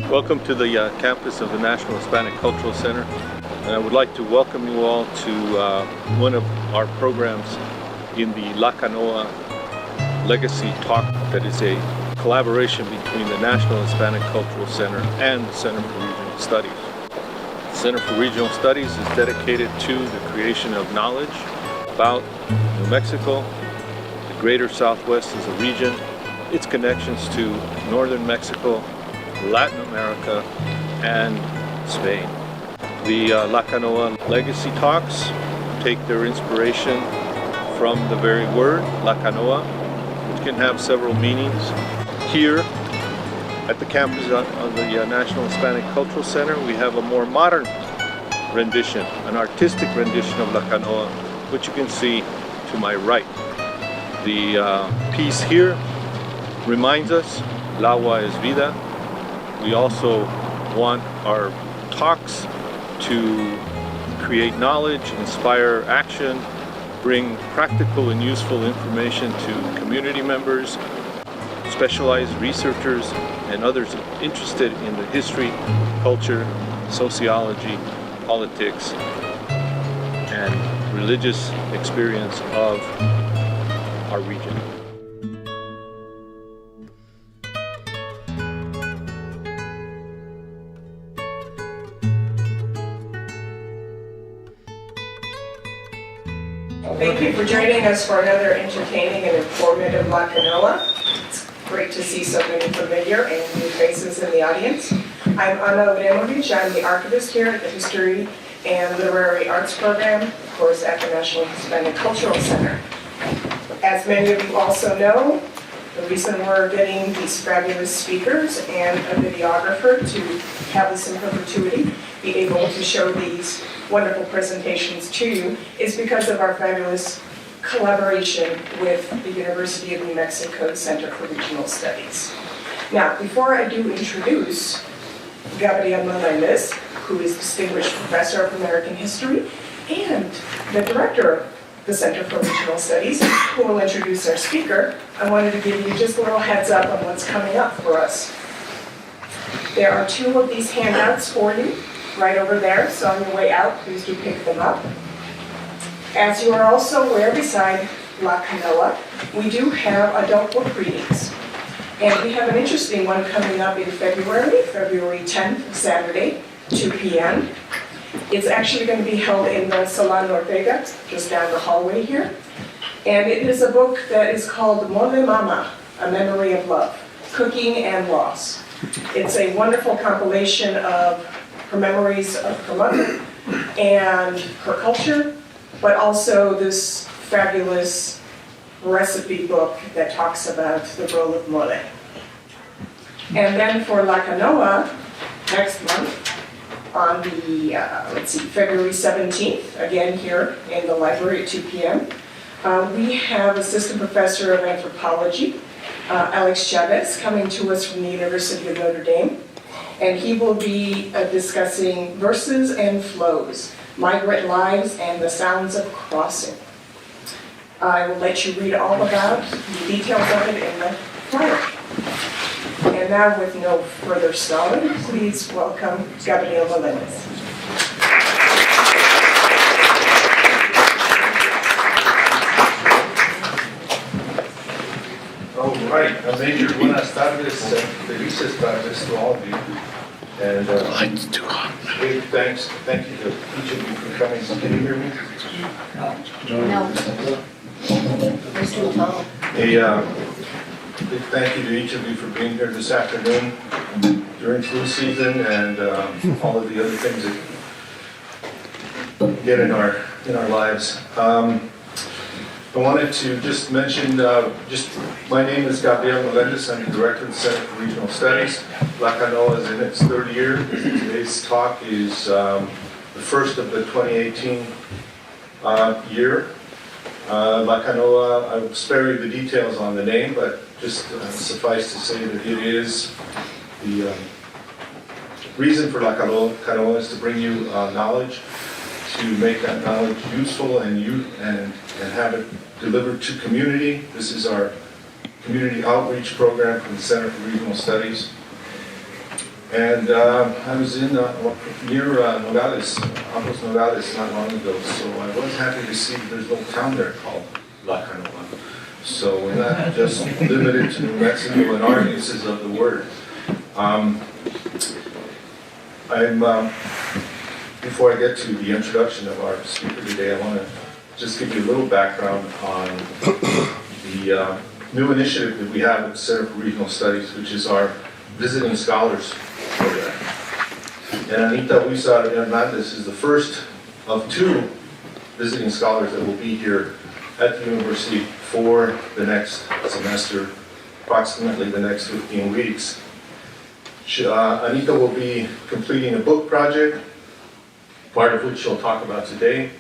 Welcome to the campus of the National Hispanic Cultural Center, and I would like to welcome you all to one of our programs in the La Canoa Legacy Talk, that is a collaboration between the National Hispanic Cultural Center and the Center for Regional Studies. The Center for Regional Studies is dedicated to the creation of knowledge about New Mexico, the greater Southwest as a region, its connections to northern Mexico, Latin America, and Spain. The La Canoa Legacy Talks take their inspiration from the very word La Canoa, which can have several meanings. Here at the campus of the National Hispanic Cultural Center, we have a more modern rendition, an artistic rendition of La Canoa, which you can see to my right. The piece here reminds us, el agua es vida. We also want our talks to create knowledge, inspire action, bring practical and useful information to community members, specialized researchers, and others interested in the history, culture, sociology, politics, and religious experience of our region. Thank you for joining us for another entertaining and informative La Canoa. It's great to see so many familiar and new faces in the audience. I'm Ana Uremovich. I'm the archivist here at the History and Literary Arts Program, of course, at the National Hispanic Cultural Center. As many of you also know, the reason we're getting these fabulous speakers and a videographer to have us in perpetuity be able to show these wonderful presentations to you is because of our fabulous collaboration with the University of New Mexico Center for Regional Studies. Now, before I do introduce Gabriel Melendez, who is Distinguished Professor of American History and the Director of the Center for Regional Studies, who will introduce our speaker, I wanted to give you just a little heads up on what's coming up for us. There are two of these handouts for you, right over there, so on your way out, please do pick them up. As you are also aware, beside La Canoa, we do have adult book readings. And we have an interesting one coming up in February 10th, Saturday, 2 p.m. It's actually going to be held in the Salon Ortega, just down the hallway here. And it is a book that is called Mole Mama, A Memory of Love, Cooking and Loss. It's a wonderful compilation of her memories of her mother and her culture, but also this fabulous recipe book that talks about the role of mole. And then for La Canoa, next month, on the, February 17th, again here in the library at 2 p.m., we have Assistant Professor of Anthropology, Alex Chavez, coming to us from the University of Notre Dame. And he will be discussing verses and flows, migrant lives, and the sounds of crossing. I will let you read all about the details of it in the flyer. And now, with no further stalling, please welcome Gabriel Melendez. All right, Major, buenas tardes, felices tardes to all of you. And big thanks, thank you to each of you for coming. Can you hear me? No. We're still tall. Big thank you to each of you for being here this afternoon during flu season and all of the other things that get in our lives. I wanted to just mention, my name is Gabriel Melendez. I'm the Director of the Center for Regional Studies. La Canoa is in its third year. Today's talk is the first of the 2018 year. La Canoa, I will spare you the details on the name, but just suffice to say that it is the reason for La Canoa is to bring you knowledge, to make that knowledge useful and have it delivered to community. This is our community outreach program from the Center for Regional Studies. And I was in near Nogales, Ambos Nogales not long ago, so I was happy to see that there's a little town there called La Canoa. So we're not just limited to New Mexico in our uses of the word. Before I get to the introduction of our speaker today, I want to just give you a little background on the new initiative that we have at the Center for Regional Studies, which is our Visiting Scholars program. And Anita Huizar Hernandez is the first of 2 visiting scholars that will be here at the university for the next semester, approximately the next 15 weeks. Anita will be completing a book project, part of which she'll talk about today.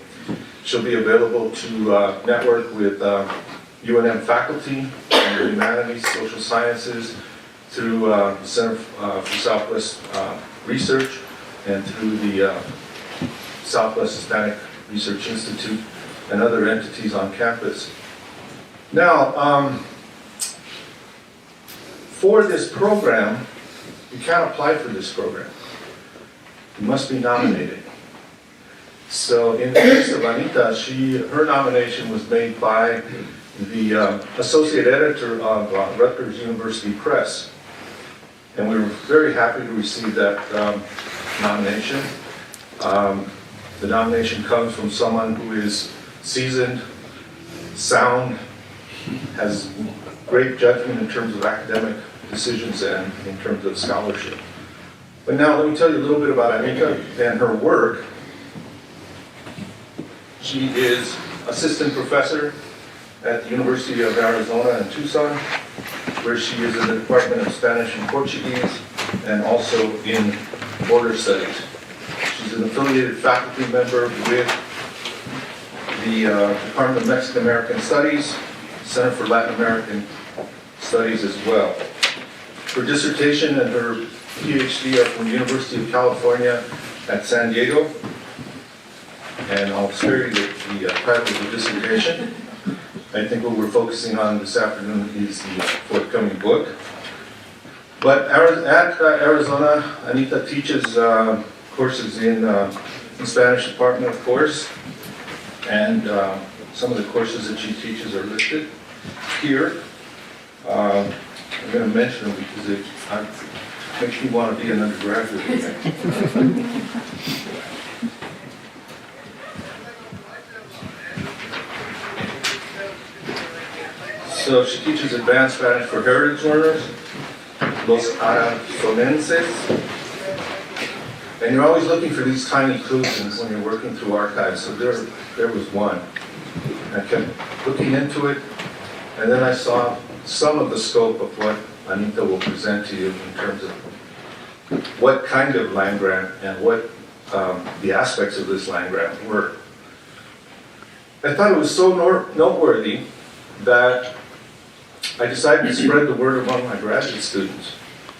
She'll be available to network with UNM faculty in the humanities, social sciences, through the Center for Southwest Research and through the Southwest Hispanic Research Institute and other entities on campus. Now, for this program, you can't apply for this program. You must be nominated. So in the case of Anita, her nomination was made by the associate editor of Rutgers University Press. And we were very happy to receive that nomination. The nomination comes from someone who is seasoned, sound, has great judgment in terms of academic decisions and in terms of scholarship. But now let me tell you a little bit about Anita and her work. She is assistant professor at the University of Arizona in Tucson, where she is in the Department of Spanish and Portuguese and also in border studies. She's an affiliated faculty member with the Department of Mexican American Studies, Center for Latin American Studies as well. Her dissertation and her PhD are from the University of California at San Diego. And I'll spare you the title of the dissertation. I think what we're focusing on this afternoon is the forthcoming book. But at Arizona, Anita teaches courses in Spanish department, of course. And some of the courses that she teaches are listed here. I'm going to mention them because it makes me want to be an undergraduate. So she teaches advanced Spanish for heritage learners, Los Arazonenses. And you're always looking for these tiny clues when you're working through archives. So there was one. I kept looking into it, and then I saw some of the scope of what Anita will present to you in terms of what kind of land grant and what the aspects of this land grant were. I thought it was so noteworthy that I decided to spread the word among my graduate students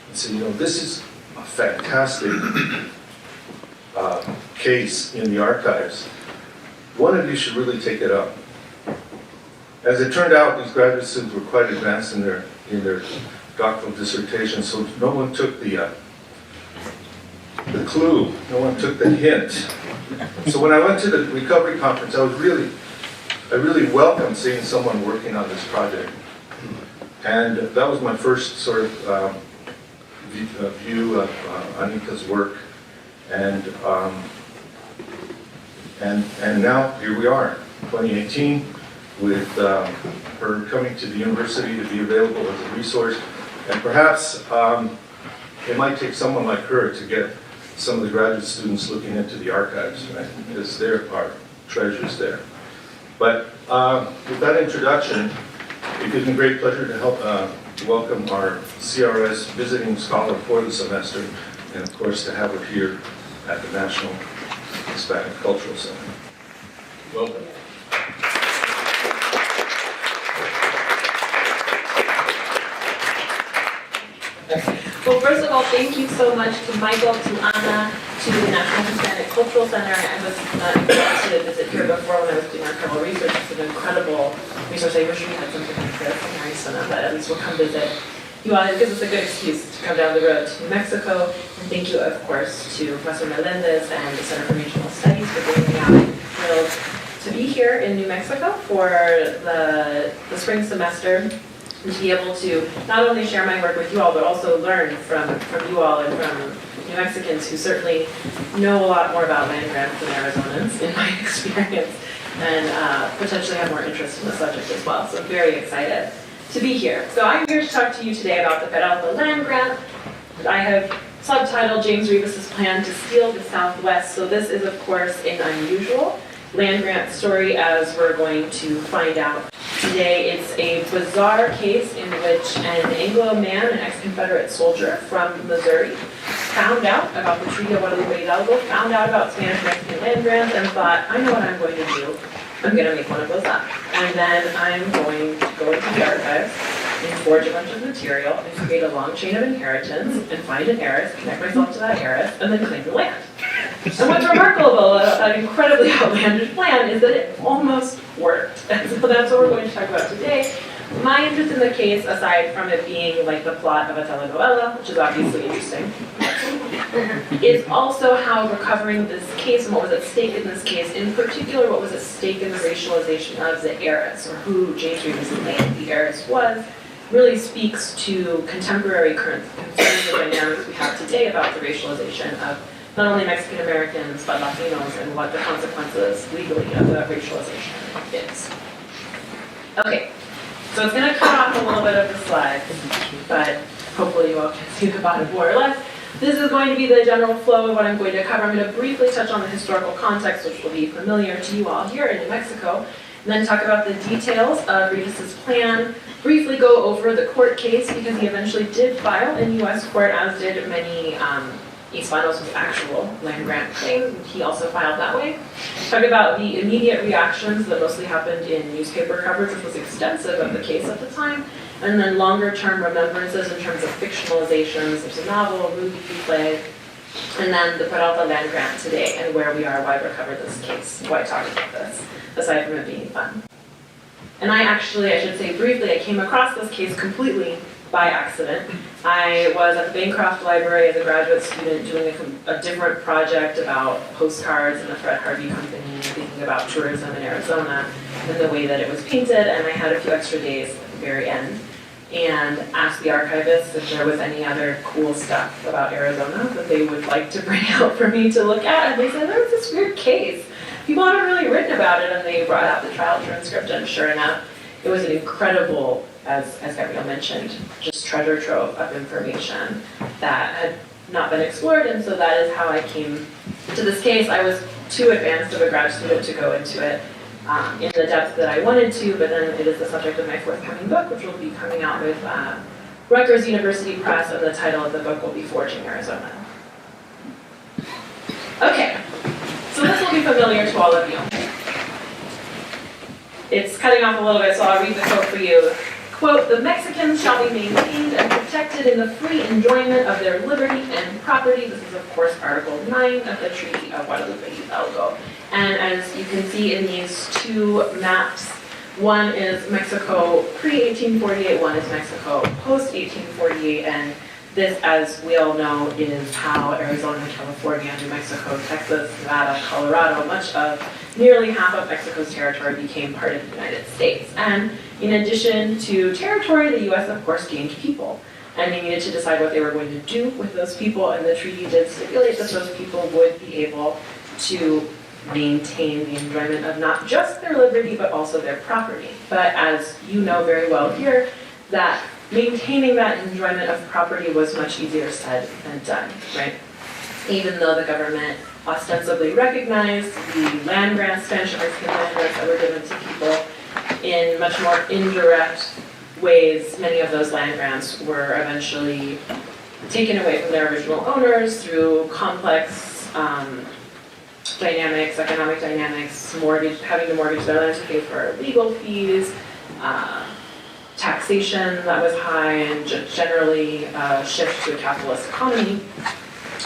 and say, this is a fantastic case in the archives. One of you should really take it up. As it turned out, these graduate students were quite advanced in their doctoral dissertation, so no one took the clue, no one took the hint. So when I went to the recovery conference, I really welcomed seeing someone working on this project. And that was my first sort of view of Anita's work. And now here we are, 2018, with her coming to the university to be available as a resource. And perhaps it might take someone like her to get some of the graduate students looking into the archives, right? Because there are treasures there. But with that introduction, it gives me great pleasure to help welcome our CRS visiting scholar for the semester, and of course to have her here at the National Hispanic Cultural Center. Welcome. Well, first of all, thank you so much to Michael, to Anna, to the National Hispanic Cultural Center. I was blessed to visit here before when I was doing archival research. It's an incredible resource. I wish we had something like this in Arizona, but at least we'll come visit. you all, it gives us a good excuse to come down the road to New Mexico. And thank you, of course, to Professor Melendez and the Center for Regional Studies for bringing me out. I'm thrilled to be here in New Mexico for the spring semester and to be able to not only share my work with you all, but also learn from you all and from New Mexicans who certainly know a lot more about land grants than Arizonans, in my experience, and potentially have more interest in the subject as well. So I'm very excited to be here. So I'm here to talk to you today about the Peralta land grant. I have subtitled James Reavis' plan to steal the Southwest. So this is, of course, an unusual land grant story, as we're going to find out today. It's a bizarre case in which an Anglo man, an ex-Confederate soldier from Missouri, found out about the Treaty of Guadalupe Hidalgo, found out about Spanish-Mexican land grants, and thought, I know what I'm going to do. I'm going to make one of those up. And then I'm going to go into the archives and forge a bunch of material and create a long chain of inheritance and find an heiress, connect myself to that heiress, and then claim the land. And what's remarkable about an incredibly outlandish plan is that it almost worked. And so that's what we're going to talk about today. My interest in the case, aside from it being like the plot of a telenovela, which is obviously interesting, is also how recovering this case and what was at stake in this case, in particular what was at stake in the racialization of the heiress, or who James Reavis claimed the heiress was, really speaks to contemporary current concerns and dynamics we have today about the racialization of not only Mexican Americans, but Latinos, and what the consequences legally of the racialization is. Okay, so it's going to cut off a little bit of the slides, but hopefully you all can see the bottom more or less. This is going to be the general flow of what I'm going to cover. I'm going to briefly touch on the historical context, which will be familiar to you all here in New Mexico, and then talk about the details of Reavis' plan, briefly go over the court case, because he eventually did file in U.S. court, as did many Hispanos with actual land grant claims. He also filed that way. Talk about the immediate reactions that mostly happened in newspaper coverage, which was extensive of the case at the time, and then longer term remembrances in terms of fictionalizations. There's a novel, a movie, play, and then the Peralta land grant today, and where we are, why we covered this case, why talk about this, aside from it being fun. And I should say briefly, I came across this case completely by accident. I was at the Bancroft Library as a graduate student doing a different project about postcards and the Fred Harvey Company, and thinking about tourism in Arizona and the way that it was painted, and I had a few extra days at the very end and asked the archivist if there was any other cool stuff about Arizona that they would like to bring out for me to look at, and they said there was this weird case. People haven't really written about it, and they brought out the trial transcript, and sure enough, it was an incredible, as Gabrielle mentioned, just treasure trove of information that had not been explored, and so that is how I came to this case. I was too advanced of a grad student to go into it in the depth that I wanted to, but then it is the subject of my forthcoming book, which will be coming out with Rutgers University Press, and the title of the book will be Forging Arizona. Okay, so this will be familiar to all of you. It's cutting off a little bit, so I'll read the quote for you. Quote, "The Mexicans shall be maintained and protected in the free enjoyment of their liberty and property." This is, of course, Article 9 of the Treaty of Guadalupe Hidalgo. And as you can see in these two maps, one is Mexico pre-1848, one is Mexico post-1848, and this, as we all know, is how Arizona, California, New Mexico, Texas, Nevada, Colorado, much of nearly half of Mexico's territory became part of the United States. And in addition to territory, the U.S. of course gained people. And they needed to decide what they were going to do with those people, and the treaty did stipulate that those people would be able to maintain the enjoyment of not just their liberty, but also their property. But as you know very well here, that maintaining that enjoyment of property was much easier said than done, right? Even though the government ostensibly recognized the land grants, Spanish and Mexican land grants that were given to people in much more indirect ways, many of those land grants were eventually taken away from their original owners through complex dynamics, economic dynamics, having to mortgage their land to pay for legal fees, taxation that was high, and generally shift to a capitalist economy.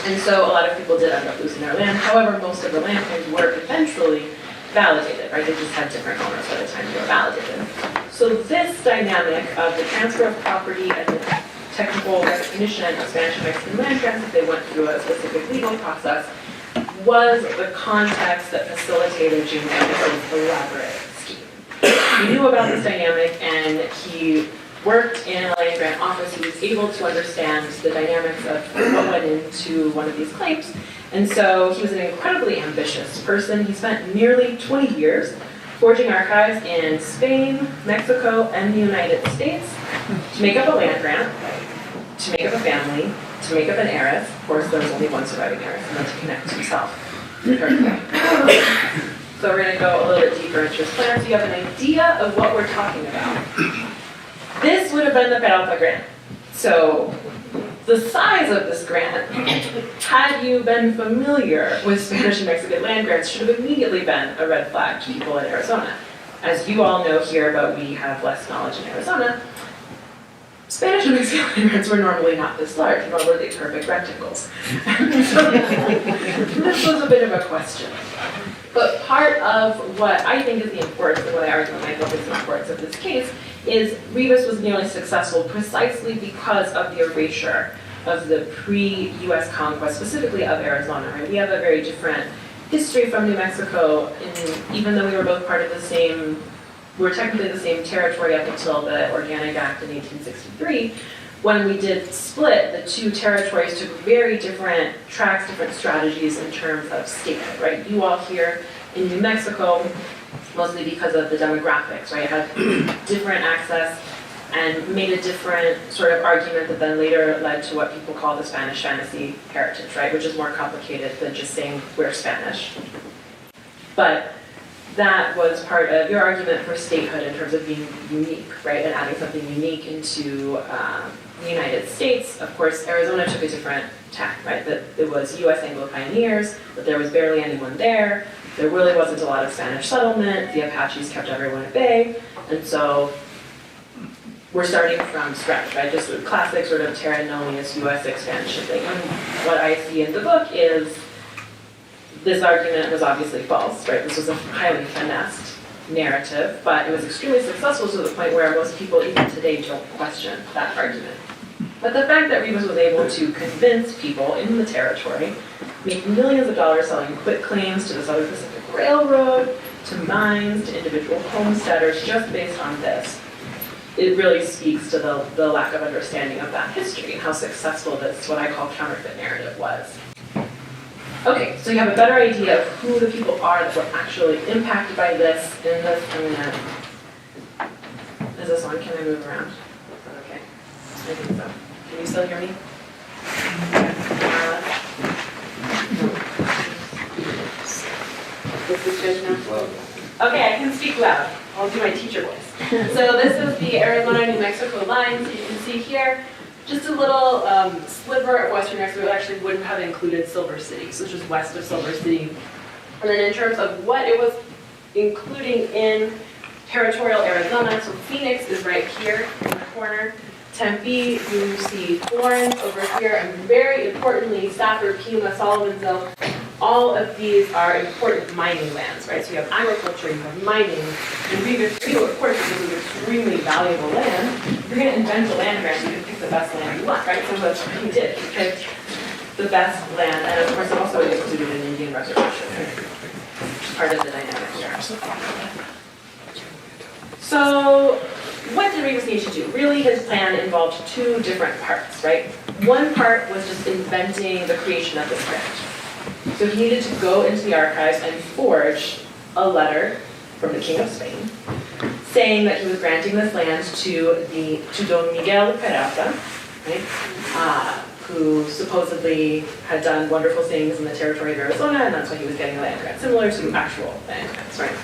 And so a lot of people did end up losing their land. However, most of the land claims were eventually validated, right? They just had different owners by the time they were validated. So this dynamic of the transfer of property and the technical recognition of Spanish and Mexican land grants if they went through a specific legal process, was the context that facilitated Jim Reavis' elaborate scheme. He knew about this dynamic, and he worked in a land grant office. He was able to understand the dynamics of what went into one of these claims. And so he was an incredibly ambitious person. He spent nearly 20 years forging archives in Spain, Mexico, and the United States to make up a land grant, to make up a family, to make up an heiress. Of course, there was only one surviving heiress, and then to connect himself with her. So we're going to go a little bit deeper into his plan so you have an idea of what we're talking about. This would have been the Peralta grant. So the size of this grant, had you been familiar with Spanish and Mexican land grants, should have immediately been a red flag to people in Arizona. As you all know here, but we have less knowledge in Arizona, Spanish and Mexican land grants were normally not this large, nor were they perfect rectangles. So this was a bit of a question. But part of what I think is the importance, and what I argue in my book is the importance of this case, is Reavis was nearly successful precisely because of the erasure of the pre-US conquest, specifically of Arizona. Right? We have a very different history from New Mexico, and even though we were both part of the same, we were technically the same territory up until the Organic Act in 1863, when we did split, the two territories took very different tracks, different strategies in terms of statehood, right? You all here in New Mexico, mostly because of the demographics, right, had different access and made a different sort of argument that then later led to what people call the Spanish fantasy heritage, right, which is more complicated than just saying we're Spanish. But that was part of your argument for statehood in terms of being unique, right, and adding something unique into the United States. Of course, Arizona took a different tack, right, that it was U.S. Anglo pioneers, but there was barely anyone there. There really wasn't a lot of Spanish settlement. The Apaches kept everyone at bay, and so we're starting from scratch, right, just a classic sort of terra nullius U.S. expansion thing. And what I see in the book is this argument was obviously false, right? This was a highly finessed narrative, but it was extremely successful to the point where most people even today don't question that argument. But the fact that Reavis was able to convince people in the territory, make millions of dollars selling quit claims to the Southern Pacific Railroad, to mines, to individual homesteaders, just based on this, it really speaks to the lack of understanding of that history and how successful this, what I call counterfeit narrative, was. Okay, so you have a better idea of who the people are that were actually impacted by this. In this, is this on? Can I move around? Is that okay? I think so. Can you still hear me? This is good now? Okay, I can speak loud. I'll do my teacher voice. So this is the Arizona-New Mexico line. So you can see here, just a little sliver of western Mexico actually wouldn't have included Silver City, so it's just west of Silver City. And then in terms of what it was including in territorial Arizona, so Phoenix is right here in the corner. Tempe, you see Florence over here, and very importantly, Stafford, Pima, Sullivanville. All of these are important mining lands, right? So you have agriculture, you have mining, and Reavis too, of course, because it's extremely valuable land. If you're going to invent a land grant, you can pick the best land you want, right? So that's what he did. He picked the best land, and of course, it also included an Indian reservation. Part of the dynamic here. So, what did Reavis need to do? Really, his plan involved two different parts, right? One part was just inventing the creation of this grant. So he needed to go into the archives and forge a letter from the King of Spain saying that he was granting this land to Don Miguel Peralta, right? Who supposedly had done wonderful things in the territory of Arizona, and that's why he was getting a land grant, similar to actual land grants, right?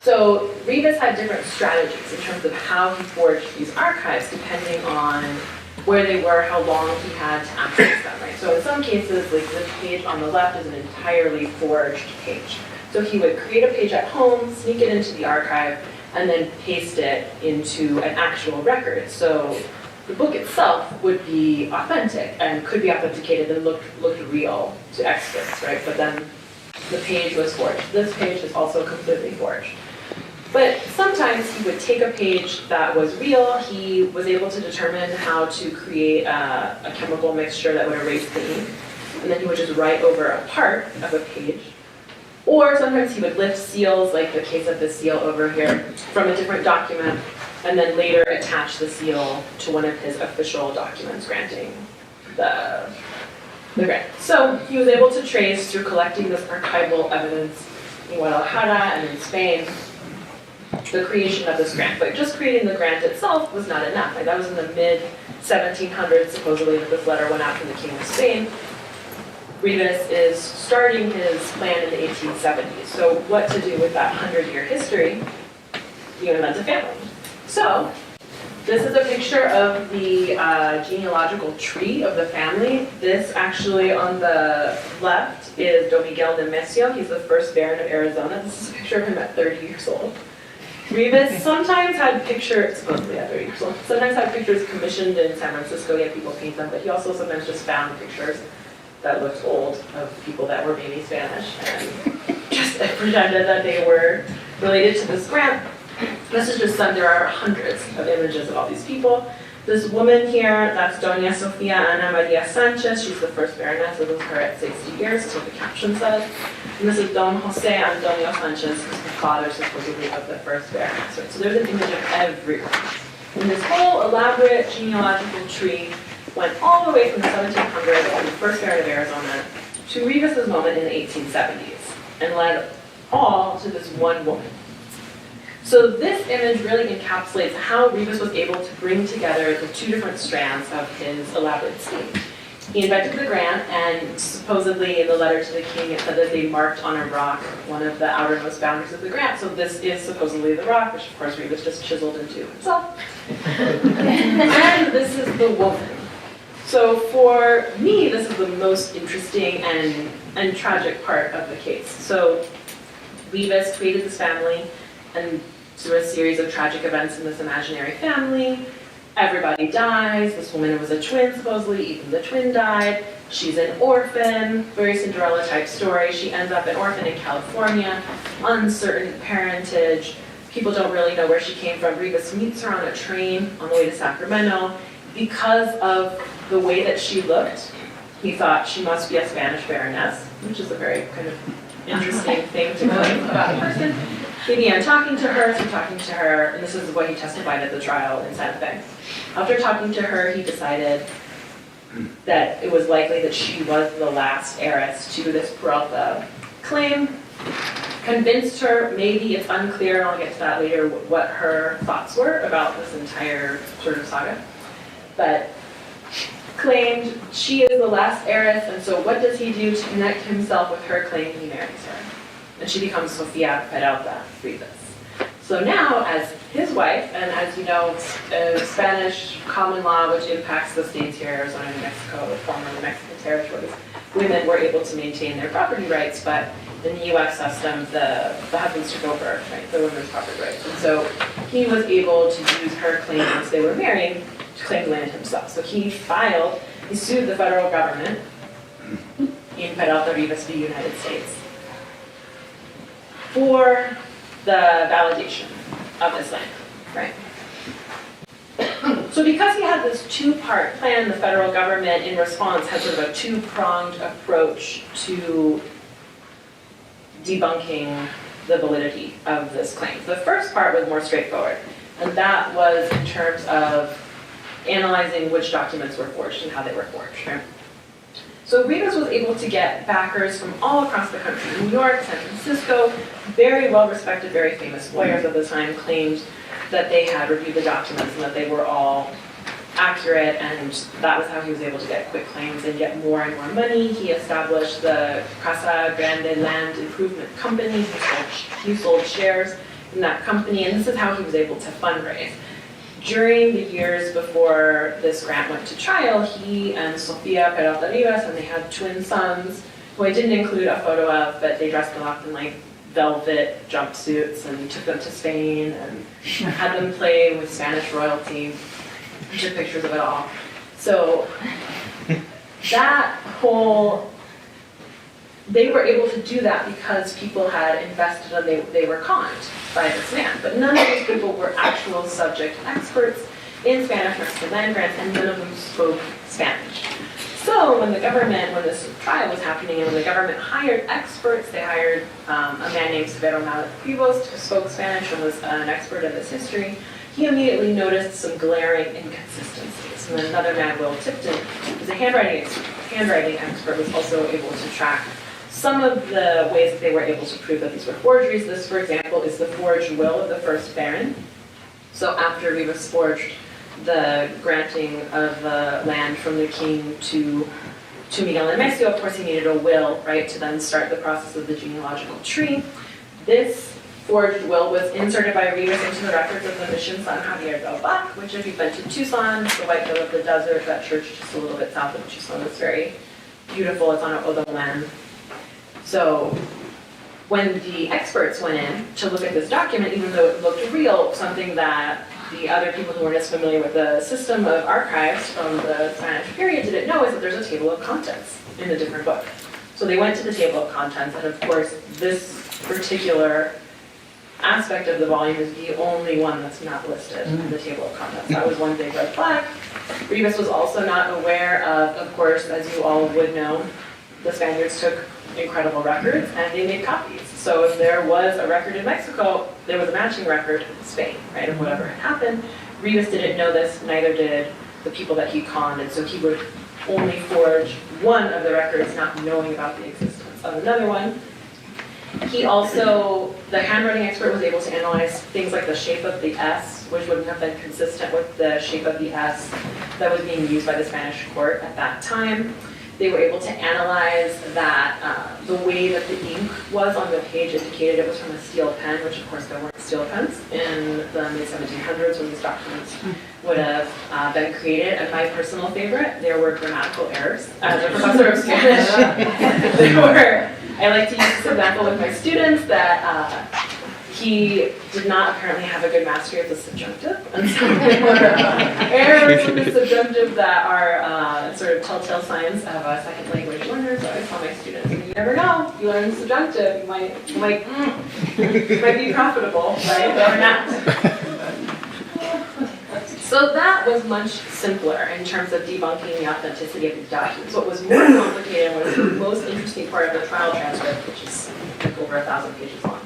So Reavis had different strategies in terms of how he forged these archives depending on where they were, how long he had to access them, right? So in some cases, like this page on the left is an entirely forged page. So he would create a page at home, sneak it into the archive, and then paste it into an actual record. So the book itself would be authentic and could be authenticated and looked real to experts, right? But then the page was forged. This page is also completely forged. But sometimes he would take a page that was real, he was able to determine how to create a chemical mixture that would erase the ink, and then he would just write over a part of a page. Or sometimes he would lift seals, like the case of this seal over here, from a different document, and then later attach the seal to one of his official documents granting the grant. So he was able to trace through collecting this archival evidence in Guadalajara and in Spain the creation of this grant. But just creating the grant itself was not enough. Like that was in the mid-1700s, supposedly, that this letter went out from the King of Spain. Reavis is starting his plan in the 1870s. So what to do with that 100-year history? You invent a family. So this is a picture of the genealogical tree of the family. This actually on the left is Don Miguel de Mesio. He's the first Baron of Arizona. This is a picture of him at 30 years old. Reavis sometimes had pictures, supposedly at 30 years old, sometimes had pictures commissioned in San Francisco. He had people paint them, but he also sometimes just found pictures that looked old of people that were maybe Spanish and just pretended that they were related to this grant. This is just some, there are hundreds of images of all these people. This woman here, that's Doña Sofia Ana Maria Sanchez. She's the first baroness. This is her at 60 years, that's what the caption says. And this is Don Jose Antonio Sanchez, who's the father, supposedly, of the first baroness. Right? So there's an image of everyone. And this whole elaborate genealogical tree went all the way from the 1700s, from the first Baron of Arizona, to Reavis' moment in the 1870s, and led all to this one woman. So this image really encapsulates how Reavis was able to bring together the two different strands of his elaborate scheme. He invented the grant, and supposedly in the letter to the king it said that they marked on a rock one of the outermost boundaries of the grant. So this is supposedly the rock, which of course Reavis just chiseled into himself. And this is the woman. So for me, this is the most interesting and tragic part of the case. So Reavis created this family, and through a series of tragic events in this imaginary family, everybody dies. This woman was a twin, supposedly, even the twin died. She's an orphan, very Cinderella type story. She ends up an orphan in California, uncertain parentage. People don't really know where she came from. Reavis meets her on a train on the way to Sacramento. Because of the way that she looked, he thought she must be a Spanish baroness, which is a very kind of interesting thing to claim about a person. He began talking to her, and this is what he testified at the trial in Santa Fe. After talking to her, he decided that it was likely that she was the last heiress to this Peralta claim. Convinced her, maybe it's unclear, and I'll get to that later, what her thoughts were about this entire sort of saga. But claimed she is the last heiress, and so what does he do to connect himself with her claim? He marries her. And she becomes Sofia Peralta Reavis. So now, as his wife, and as you know, Spanish common law, which impacts the states here, Arizona, New Mexico, the former Mexican territories, women were able to maintain their property rights, but in the U.S. system, the husbands took over, right, the women's property rights. And so he was able to use her claim once they were married to claim land himself. So he sued the federal government in Peralta Reavis v. United States for the validation of this land, right? So because he had this two-part plan, the federal government, in response, had sort of a two-pronged approach to debunking the validity of this claim. The first part was more straightforward, and that was in terms of analyzing which documents were forged and how they were forged, right? So Reavis was able to get backers from all across the country. New York, San Francisco, very well-respected, very famous lawyers at the time claimed that they had reviewed the documents and that they were all accurate, and that was how he was able to get quick claims and get more and more money. He established the Casa Grande Land Improvement Company. He sold shares in that company, and this is how he was able to fundraise. During the years before this grant went to trial, he and Sofia Peralta Reavis, and they had twin sons, who I didn't include a photo of, but they dressed them up in like velvet jumpsuits and took them to Spain and had them play with Spanish royalty. I took pictures of it all. So that whole they were able to do that because people had invested and they were conned by this man. But none of these people were actual subject experts in Spanish Mexican land grants, and none of them spoke Spanish. So when this trial was happening, and when the government hired experts, they hired a man named Severo Malacrivos, who spoke Spanish and was an expert in this history. He immediately noticed some glaring inconsistencies. And another man, Will Tipton, who's a handwriting expert, was also able to track some of the ways that they were able to prove that these were forgeries. This, for example, is the forged will of the first baron. So after Reavis forged the granting of the land from the king to Miguel and Mexico, of course he needed a will, right, to then start the process of the genealogical tree. This forged will was inserted by Reavis into the records of the mission San Javier del Bac, which if you've been to Tucson, the White Hill of the Desert, that church just a little bit south of Tucson is very beautiful. It's on an Odo land. So when the experts went in to look at this document, even though it looked real, something that the other people who weren't as familiar with the system of archives from the Spanish period didn't know is that there's a table of contents in a different book. So they went to the table of contents, and of course this particular aspect of the volume is the only one that's not listed in the table of contents. That was one big red flag. Reavis was also not aware of course, as you all would know, the Spaniards took incredible records and they made copies. So if there was a record in Mexico, there was a matching record in Spain, right, of whatever had happened. Reavis didn't know this, neither did the people that he conned, and so he would only forge one of the records, not knowing about the existence of another one. He also, the handwriting expert, was able to analyze things like the shape of the S, which wouldn't have been consistent with the shape of the S that was being used by the Spanish court at that time. They were able to analyze that the way that the ink was on the page indicated it was from a steel pen, which of course there weren't steel pens in the mid-1700s when these documents would have been created. And my personal favorite, there were grammatical errors. As a professor of Spanish, I like to use this example with my students that he did not apparently have a good mastery of the subjunctive, and so there were errors in the subjunctive that are sort of telltale signs of second language learners. So I always tell my students, you never know, you learn the subjunctive, you might be profitable, right, or not. So that was much simpler in terms of debunking the authenticity of these documents. What was more complicated and was the most interesting part of the trial transcript, which is like over 1,000 pages long,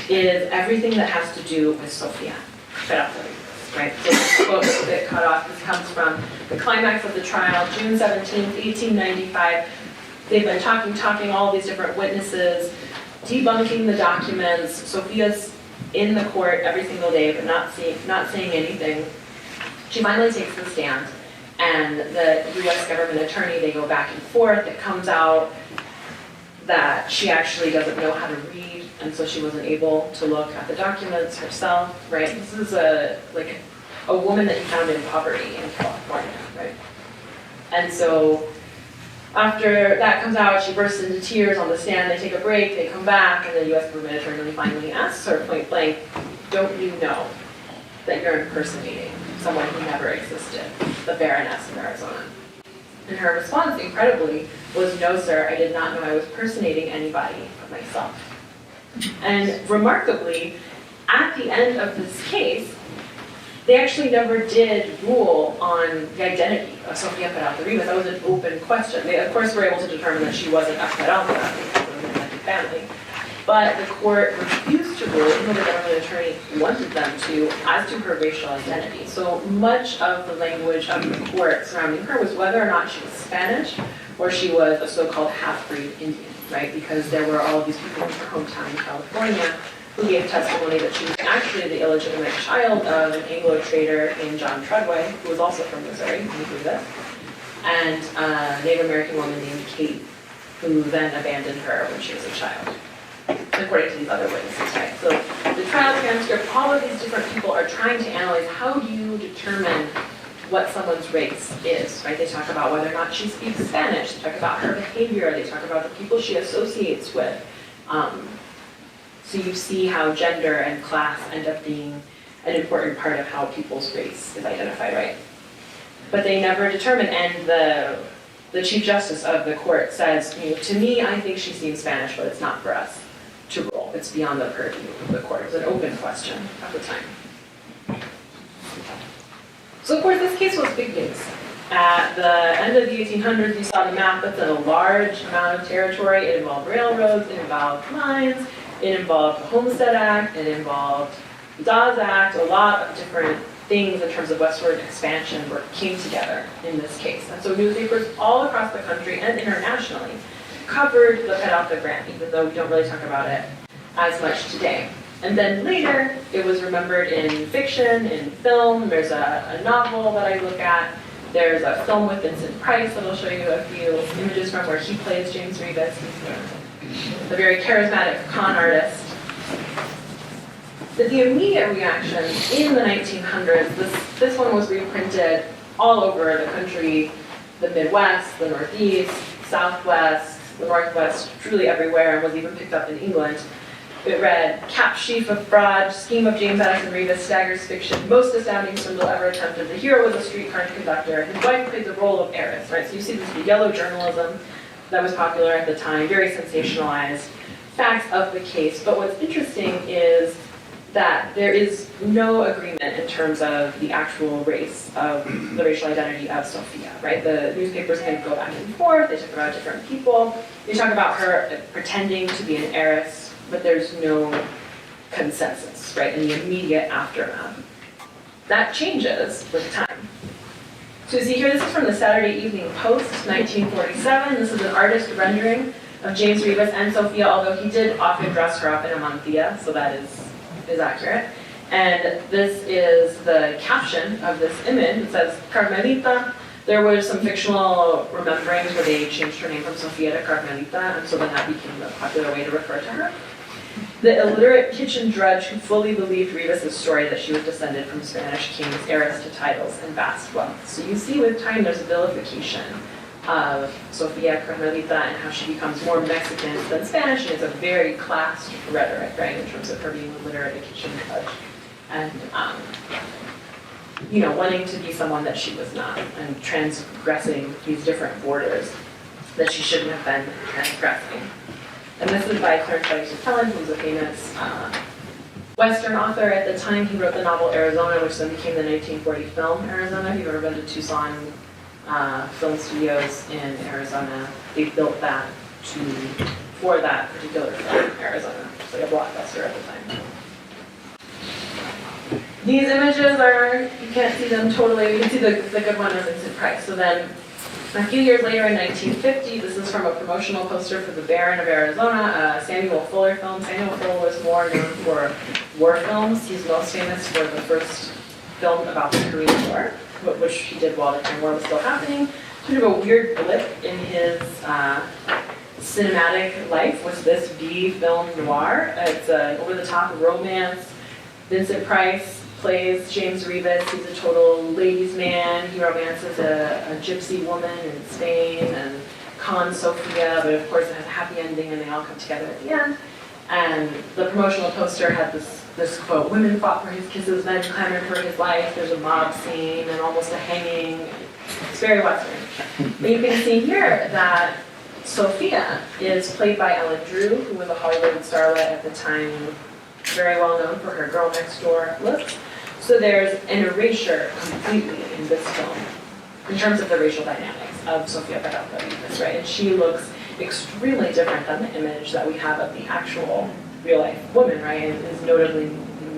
is everything that has to do with Sofia, Peralta, right? So this quote that cut off, this comes from the climax of the trial, June 17th, 1895. They've been talking, all these different witnesses, debunking the documents. Sofia's in the court every single day, but not saying anything. She finally takes the stand, and the U.S. government attorney, they go back and forth. It comes out that she actually doesn't know how to read, and so she wasn't able to look at the documents herself, right? This is a woman that you found in poverty in California, right? And so after that comes out, she bursts into tears on the stand. They take a break, they come back, and the U.S. government attorney finally asks her point blank, don't you know that you're impersonating someone who never existed, the Baroness of Arizona? And her response, incredibly, was, no, sir, I did not know I was personating anybody but myself. And remarkably, at the end of this case, they actually never did rule on the identity of Sofia Peralta Reavis. That was an open question. They, of course, were able to determine that she wasn't a Peralta because of the Mexican family. But the court refused to rule, even though the government attorney wanted them to, as to her racial identity. So much of the language of the court surrounding her was whether or not she was Spanish or she was a so-called half-breed Indian, right? Because there were all of these people in her hometown in California who gave testimony that she was actually the illegitimate child of an Anglo trader named John Treadway, who was also from Missouri, can you believe this? And a Native American woman named Kate, who then abandoned her when she was a child, according to these other witnesses, right? So the trial transcript, all of these different people are trying to analyze how do you determine what someone's race is, right? They talk about whether or not she speaks Spanish, they talk about her behavior, they talk about the people she associates with. So you see how gender and class end up being an important part of how people's race is identified, right? But they never determine, and the the Chief Justice of the court says, to me, I think she seems Spanish, but it's not for us to rule. It's beyond the purview of the court. It was an open question at the time. So of course, this case was big news. At the end of the 1800s, you saw the map. That's a large amount of territory. It involved railroads, it involved mines, it involved the Homestead Act, it involved the Dawes Act, a lot of different things in terms of westward expansion came together in this case. And so newspapers all across the country and internationally covered the Peralta grant, even though we don't really talk about it as much today. And then later, it was remembered in fiction, in film. There's a novel that I look at. There's a film with Vincent Price that I'll show you a few images from where he plays James Reavis. He's a very charismatic con artist. But the immediate reaction in the 1900s, this one was reprinted all over the country, the Midwest, the Northeast, Southwest, the Northwest, truly everywhere, and was even picked up in England. It read, "Cap sheaf of fraud, scheme of James Addison Reavis, staggers fiction, most astounding swindle ever attempted. The hero was a streetcar conductor. His wife played the role of heiress," right? So you see this yellow journalism that was popular at the time, very sensationalized facts of the case. But what's interesting is that there is no agreement in terms of the actual race of the racial identity of Sophia, right? The newspapers kind of go back and forth. They talk about different people. They talk about her pretending to be an heiress, but there's no consensus, right, in the immediate aftermath. That changes with time. So you see here, this is from the Saturday Evening Post, 1947. This is an artist rendering of James Reavis and Sophia, although he did often dress her up in a mantilla, so that is accurate. And this is the caption of this image. It says, "Carmelita." There were some fictional rememberings where they changed her name from Sophia to Carmelita, and so then that became the popular way to refer to her. The illiterate kitchen drudge who fully believed Reavis' story that she was descended from Spanish kings, heiress to titles and vast wealth. So you see with time there's a vilification of Sophia Carmelita and how she becomes more Mexican than Spanish, and it's a very classed rhetoric, right, in terms of her being illiterate, a kitchen drudge, and wanting to be someone that she was not, and transgressing these different borders that she shouldn't have been transgressing. And this is by Clarence Helen, who's a famous Western author at the time. He wrote the novel Arizona, which then became the 1940 film Arizona. If you've ever been to Tucson Film Studios in Arizona, they built that for that particular film, Arizona. It's like a blockbuster at the time. These images you can't see them totally. You can see the good one of Vincent Price. So then, a few years later in 1950, this is from a promotional poster for the Baron of Arizona, a Samuel Fuller film. Samuel Fuller was more known for war films. He's most famous for the first film about the Korean War, which he did while the Korean War was still happening. Sort of a weird blip in his cinematic life was this B film noir. It's an over-the-top romance. Vincent Price plays James Reavis. He's a total ladies' man. He romances a gypsy woman in Spain and cons Sophia, but of course it has a happy ending and they all come together at the end. And the promotional poster had this quote, "Women fought for his kisses, men clamored for his life." There's a mob scene and almost a hanging. It's very Western. But you can see here that Sophia is played by Ellen Drew, who was a Hollywood starlet at the time, very well known for her girl next door looks. So there's an erasure completely in this film in terms of the racial dynamics of Sophia Peralta, right? And she looks extremely different than the image that we have of the actual real-life woman, right? And is notably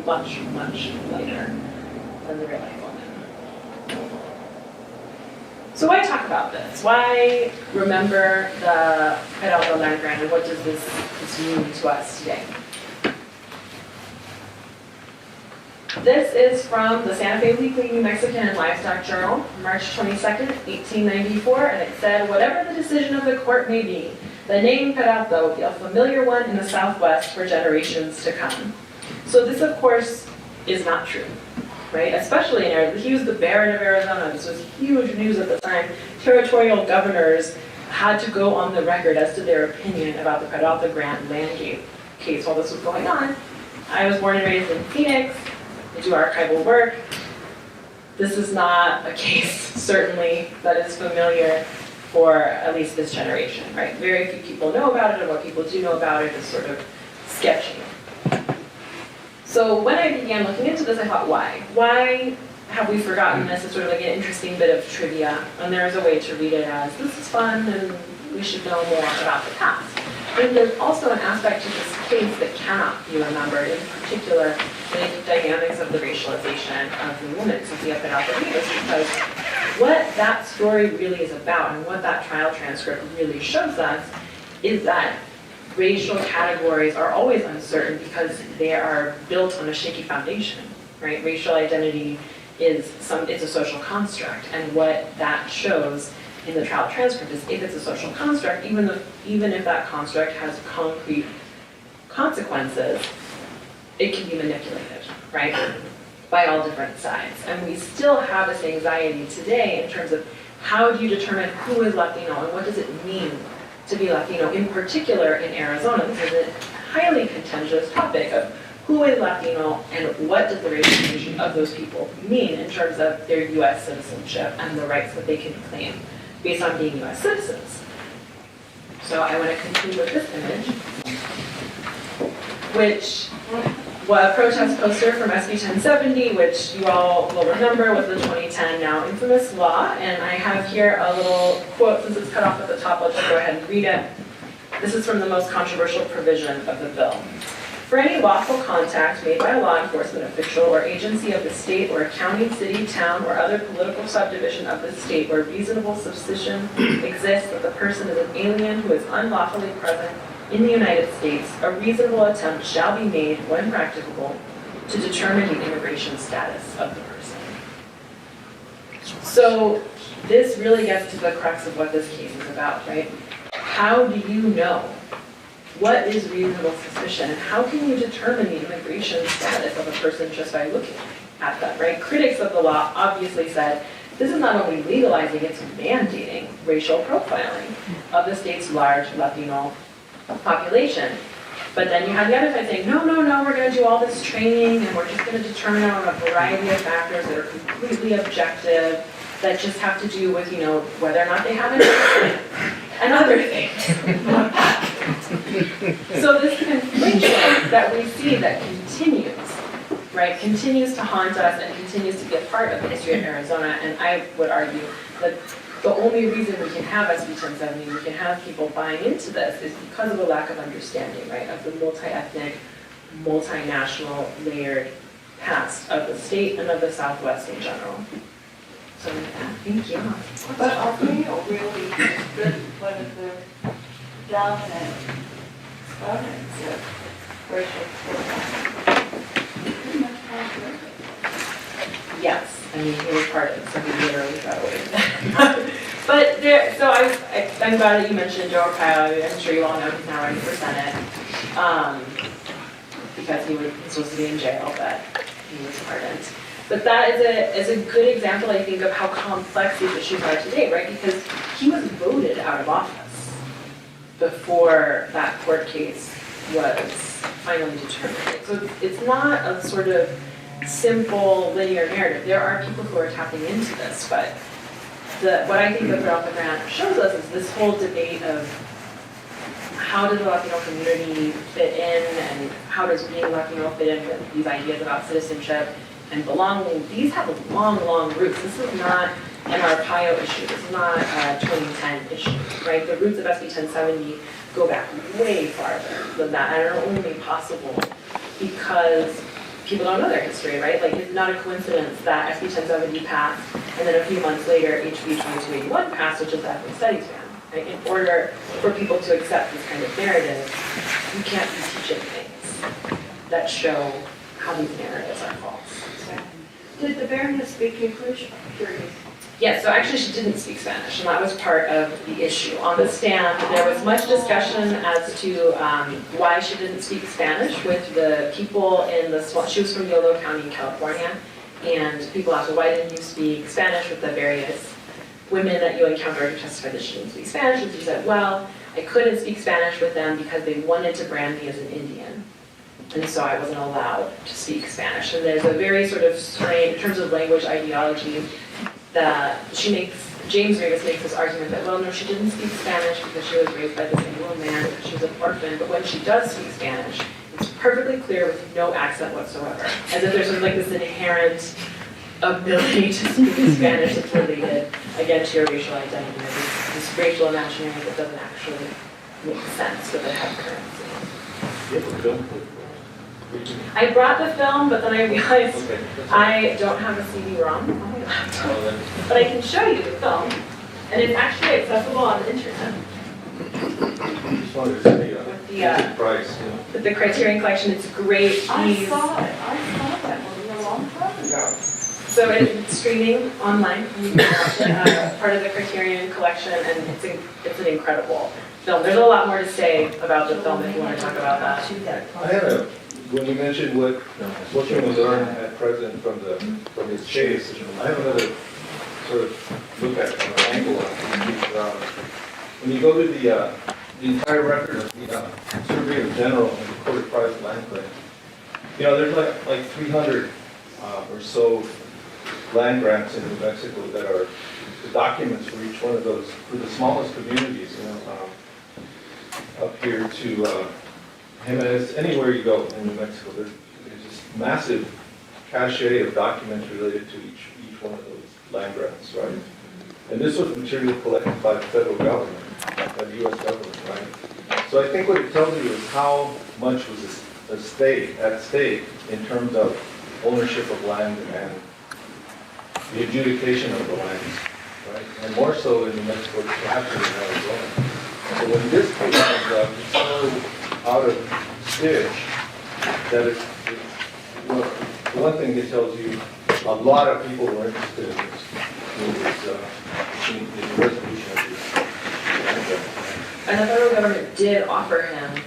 much, much lighter than the real-life woman. So why talk about this? Why remember the Peralta land grant, and what does this mean to us today? This is from the Santa Fe Weekly New Mexican and Livestock Journal, March 22nd, 1894, and it said, "Whatever the decision of the court may be, the name Peralta will be a familiar one in the Southwest for generations to come." So this, of course, is not true, right? Especially in Arizona. He was the Baron of Arizona. This was huge news at the time. Territorial governors had to go on the record as to their opinion about the Peralta grant land case while this was going on. I was born and raised in Phoenix. I do archival work. This is not a case, certainly, that is familiar for at least this generation, right? Very few people know about it, and what people do know about it is sort of sketchy. So when I began looking into this, I thought, why? Why have we forgotten this? It's sort of like an interesting bit of trivia, and there's a way to read it as, this is fun, and we should know more about the past. But there's also an aspect to this case that cannot be remembered, in particular, the dynamics of the racialization of the woman, Sophia Peralta Reavis, because what that story really is about, and what that trial transcript really shows us, is that racial categories are always uncertain because they are built on a shaky foundation, right? Racial identity is it's a social construct, and what that shows in the trial transcript is if it's a social construct, even if that construct has concrete consequences, it can be manipulated, right? By all different sides. And we still have this anxiety today in terms of how do you determine who is Latino and what does it mean to be Latino, in particular in Arizona. This is a highly contentious topic of who is Latino and what does the racialization of those people mean in terms of their U.S. citizenship and the rights that they can claim based on being U.S. citizens. So I want to continue with this image, which was a protest poster from SB 1070, which you all will remember was the 2010 now infamous law. And I have here a little quote, since it's cut off at the top, I'll just go ahead and read it. This is from the most controversial provision of the bill. For any lawful contact made by a law enforcement official or agency of the state or a county, city, town, or other political subdivision of the state where reasonable suspicion exists that the person is an alien who is unlawfully present in the United States, a reasonable attempt shall be made, when practicable, to determine the immigration status of the person. So this really gets to the crux of what this case is about, right? How do you know what is reasonable suspicion, and how can you determine the immigration status of a person just by looking at them, right? Critics of the law obviously said, this is not only legalizing, it's mandating racial profiling of the state's large Latino population. But then you have the other side saying, no, we're going to do all this training, and we're just going to determine on a variety of factors that are completely objective, that just have to do with, whether or not they have an accent, and other things. So this conflation that we see that continues, right, continues to haunt us and continues to be a part of the history of Arizona, and I would argue that the only reason we can have SB 1070, we can have people buying into this, is because of a lack of understanding, right, of the multi-ethnic, multinational, layered past of the state and of the Southwest in general. So, thank you. But Albino really has been one of the dominant exponents of racial profiling. Yes, I mean, he was part of it, so he literally got away with that. But there, so I'm glad that you mentioned Joe Arpaio. I'm sure you all know he's now running for Senate, because he was supposed to be in jail, but he was pardoned. But that is a good example, I think, of how complex these issues are today, right? Because he was voted out of office before that court case was finally determined. So it's not a sort of simple linear narrative. There are people who are tapping into this, but what I think the Peralta grant shows us is this whole debate of how does the Latino community fit in, and how does being Latino fit in with these ideas about citizenship and belonging. These have long roots. This is not an Arpaio issue. This is not a 2010 issue, right? The roots of SB 1070 go back way farther than that, and are only possible because people don't know their history, right? Like, it's not a coincidence that SB 1070 passed, and then a few months later, HB 2281 passed, which is the ethnic studies ban, right? In order for people to accept this kind of narrative, you can't be teaching things that show how these narratives are false. Did the Baroness speak English? Yes, so actually she didn't speak Spanish, and that was part of the issue. On the stand, there was much discussion as to why she didn't speak Spanish with the people in the swamp. She was from Yolo County, California, and people asked her, why didn't you speak Spanish with the various women that you encountered who testified that she didn't speak Spanish? And she said, well, I couldn't speak Spanish with them because they wanted to brand me as an Indian. And so I wasn't allowed to speak Spanish. And there's a very sort of strange, in terms of language ideology, that she makes James Reavis makes this argument that, well, no, she didn't speak Spanish because she was raised by this Anglo man, because she was an orphan, but when she does speak Spanish, it's perfectly clear with no accent whatsoever. As if there's sort of like this inherent ability to speak Spanish that's related, again, to your racial identity, this racial imaginary that doesn't actually make sense with the head currency. I brought the film, but then I realized I don't have a CD-ROM on my laptop. But I can show you the film, and it's actually accessible on the internet. Just wanted to say, With the, price, with the Criterion Collection, it's great. I saw that movie a long time ago. So it's streaming online, you can watch it, part of the Criterion Collection, and it's an incredible film. There's a lot more to say about the film if you want to talk about that. I had when you mentioned what you learn at present from his case, I have another sort of look at it from an angle on it. When you go to the entire record of the Survey of General and Recorded Private Land Claim, there's like 300 or so land grants in New Mexico that are the documents for each one of those, for the smallest communities, up here to Jimenez, anywhere you go in New Mexico, there's this massive cache of documents related to each one of those land grants, right? And this was material collected by the federal government, by the U.S. government, right? So I think what it tells you is how much was at stake in terms of ownership of land and the adjudication of the lands, right? And more so in New Mexico, perhaps in Arizona. So when this case comes up, it's so out of stitch that well, the one thing it tells you, a lot of people were interested in this, in the resolution of this. And the federal government did offer him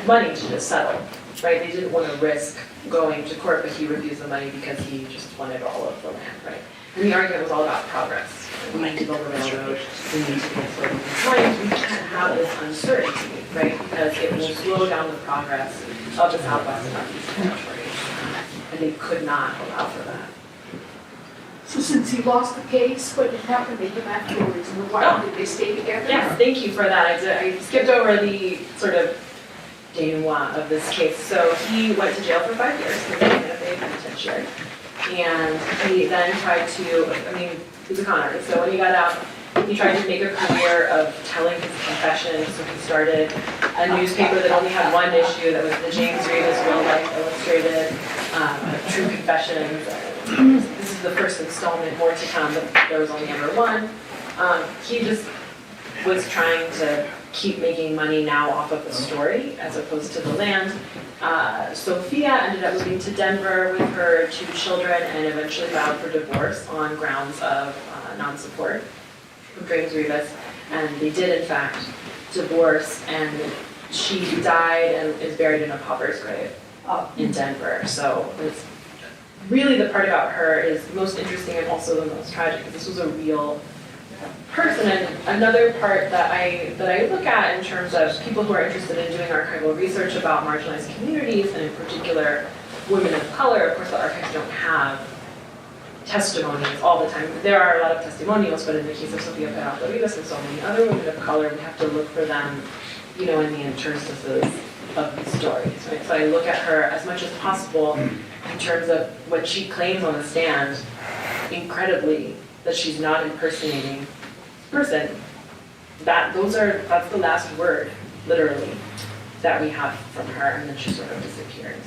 money to just settle, right? They didn't want to risk going to court, but he refused the money because he just wanted all of the land, right? And the argument was all about progress. We need to build a railroad, we need to get sort of money, we can't have this uncertainty, right? Because it will slow down the progress of the Southwest and Northeast Territories. And they could not allow for that. So since he lost the case, what did happen to him afterwards? And why did they stay together? Yes, thank you for that. I skipped over the sort of denouement of this case. So he went to jail for 5 years in the Santa Fe Penitentiary. And he then tried to, he's a con artist, so when he got out, he tried to make a career of telling his confessions. So he started a newspaper that only had one issue, that was the James Reavis Real Life Illustrated, True Confessions. This is the first installment, more to come, but there was only ever one. He just was trying to keep making money now off of the story as opposed to the land. Sophia ended up moving to Denver with her 2 children and eventually filed for divorce on grounds of non-support from James Reavis. And they did, in fact, divorce, and she died and is buried in a pauper's grave in Denver. So it's really, the part about her is most interesting and also the most tragic, because this was a real person. And another part that I look at in terms of people who are interested in doing archival research about marginalized communities, and in particular women of color, of course the archives don't have testimonies all the time. There are a lot of testimonials, but in the case of Sophia Peralta Reavis and so many other women of color, we have to look for them, in the interstices of the stories, right? So I look at her as much as possible in terms of what she claims on the stand, incredibly, that she's not impersonating this person. That's the last word, literally, that we have from her, and then she sort of disappears.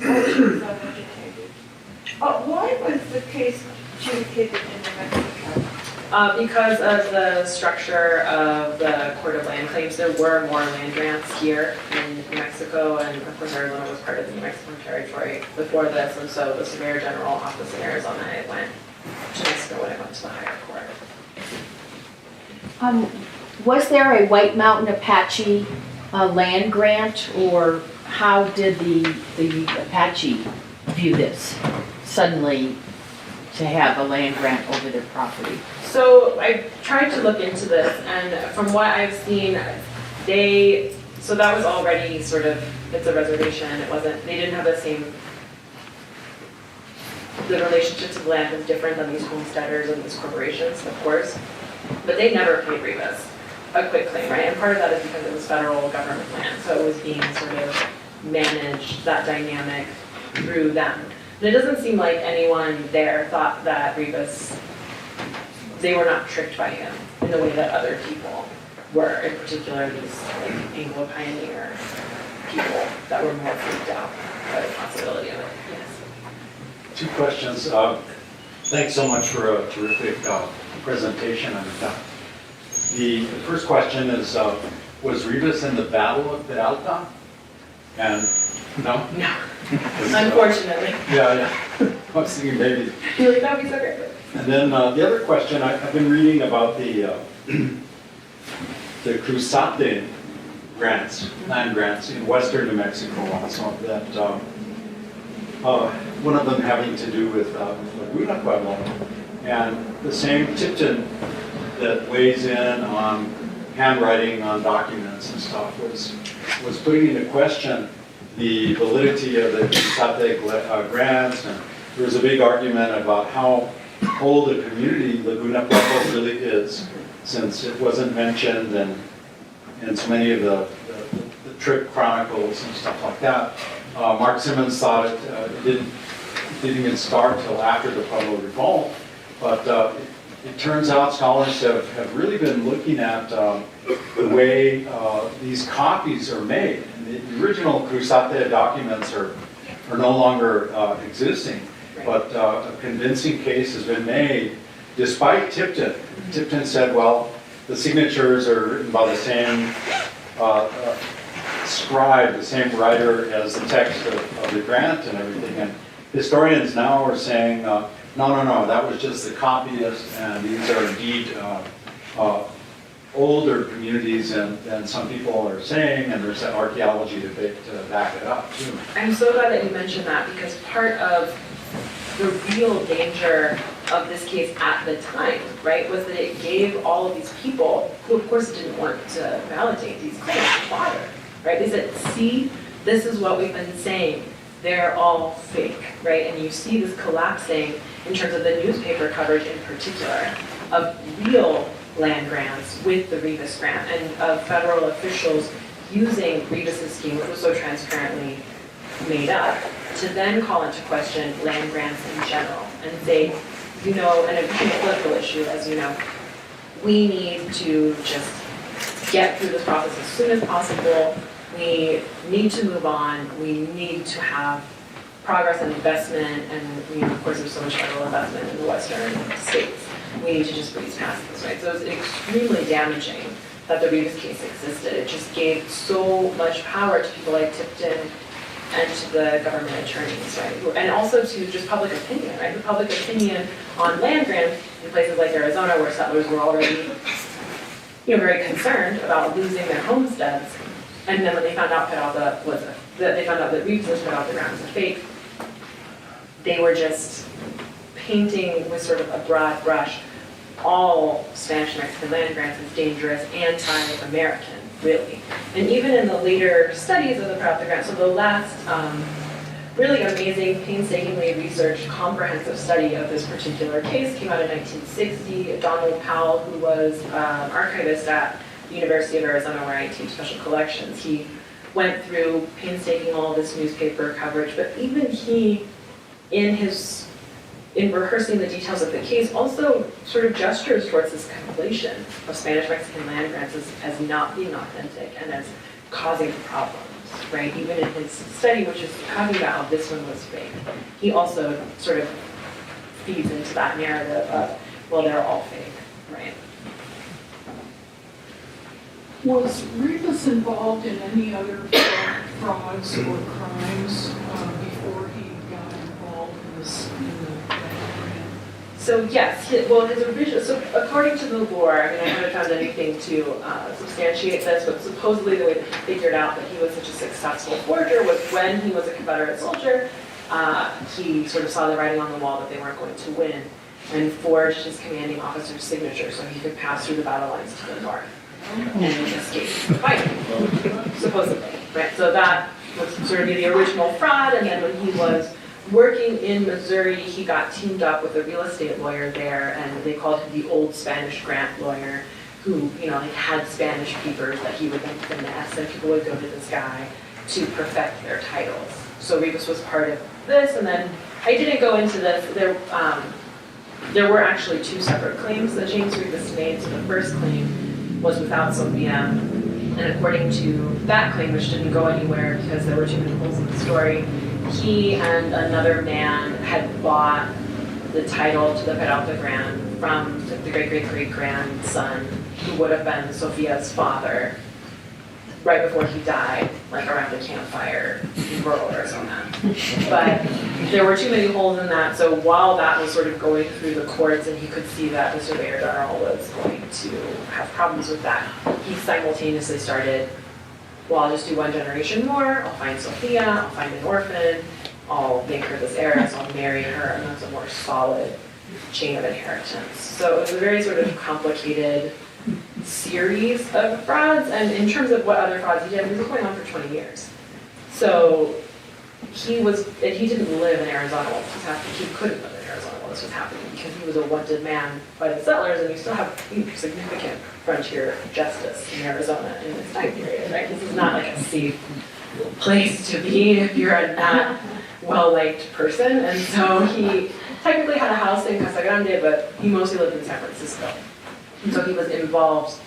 Why was the case adjudicated in New Mexico? Because of the structure of the Court of Land Claims, there were more land grants here in New Mexico, and of course Arizona was part of the New Mexican territory before this, and so the Surveyor General office in Arizona, it went to Mexico when it went to the higher court. Was there a White Mountain Apache land grant, or how did the Apache view this suddenly to have a land grant over their property? So I tried to look into this, and from what I've seen, so that was already sort of, it's a reservation, they didn't have the same the relationship to the land was different than these homesteaders and these corporations, of course. But they never paid Reavis a quitclaim, right? And part of that is because it was federal government land, so it was being sort of managed, that dynamic, through them. And it doesn't seem like anyone there thought that Reavis, they were not tricked by him in the way that other people were, in particular these like Anglo pioneer people that were more freaked out by the possibility of it. Yes. Two questions. Thanks so much for a terrific presentation on that. The first question is, was Reavis in the Battle of Peralta? And no? No, unfortunately. Yeah. I was thinking maybe. You're like, that would be so great. And then the other question, I've been reading about the Cruzate grants, land grants in western New Mexico also, that one of them having to do with Laguna Pueblo. And the same Tipton that weighs in on handwriting on documents and stuff was putting into question the validity of the Cruzate grants. And there was a big argument about how old a community Laguna Pueblo really is, since it wasn't mentioned in so many of the trip chronicles and stuff like that. Mark Simmons thought it didn't even start till after the Pueblo Revolt, but it turns out scholars have really been looking at the way these copies are made. And the original Cruzate documents are no longer existing, but a convincing case has been made despite Tipton. Tipton said, well, the signatures are written by the same scribe, the same writer as the text of the grant and everything. And historians now are saying, no, that was just the copyist, and these are indeed older communities than some people are saying, and there's archaeology to back it up too. I'm so glad that you mentioned that, because part of the real danger of this case at the time, right, was that it gave all of these people, who of course didn't want to validate these claims, fodder, right? They said, see, this is what we've been saying. They're all fake, right? And you see this collapsing in terms of the newspaper coverage in particular of real land grants with the Reavis grant, and of federal officials using Reavis's scheme, which was so transparently made up, to then call into question land grants in general and say, you know, and it became a political issue, as you know, we need to just get through this process as soon as possible. We need to move on. We need to have progress and investment, and of course there's so much federal investment in the western states. We need to just breeze past this, right? So it was extremely damaging that the Reavis case existed. It just gave so much power to people like Tipton and to the government attorneys, right? And also to just public opinion, right? The public opinion on land grants in places like Arizona, where settlers were already, very concerned about losing their homesteads. And then when they found out that Reavis was put out the ground as a fake, they were just painting with sort of a broad brush all Spanish-Mexican land grants as dangerous, anti-American, really. And even in the later studies of the Peralta grant, so the last really amazing, painstakingly researched, comprehensive study of this particular case came out in 1960. Donald Powell, who was archivist at the University of Arizona, where I teach special collections, he went through painstaking all this newspaper coverage, but even he, in rehearsing the details of the case, also sort of gestures towards this conflation of Spanish-Mexican land grants as not being authentic and as causing problems, right? Even in his study, which is talking about how this one was fake, he also sort of feeds into that narrative of, well, they're all fake, right? Was Reavis involved in any other frauds or crimes before he got involved in this? So yes, his original, so according to the lore, I haven't found anything to substantiate this, but supposedly the way that he figured out that he was such a successful forger was when he was a Confederate soldier, he sort of saw the writing on the wall that they weren't going to win, and forged his commanding officer's signature so he could pass through the battle lines to the north and escape the fight, supposedly, right? So that was sort of the original fraud, and then when he was working in Missouri, he got teamed up with a real estate lawyer there, and they called him the old Spanish grant lawyer, who, like had Spanish papers that he would then finesse, and people would go to this guy to perfect their titles. So Reavis was part of this, and then I didn't go into this. There were actually two separate claims that James Reavis made. So the first claim was without Sophia, and according to that claim, which didn't go anywhere because there were too many holes in the story, he and another man had bought the title to the Peralta grant from the great-great-great-grandson, who would have been Sophia's father, right before he died, like around a campfire in rural Arizona. But there were too many holes in that, so while that was sort of going through the courts and he could see that the Surveyor General was going to have problems with that, he simultaneously started, well, I'll just do one generation more, I'll find Sophia, I'll find an orphan, I'll make her this heiress, I'll marry her, and that's a more solid chain of inheritance. So it was a very sort of complicated series of frauds, and in terms of what other frauds he did, he was going on for 20 years. So he didn't live in Arizona while this was happening. He couldn't live in Arizona while this was happening because he was a wanted man by the settlers, and you still have significant frontier justice in Arizona in this time period, right? This is not like a safe place to be if you're a not well-liked person, and so he technically had a house in Casa Grande, but he mostly lived in San Francisco. And so he was involved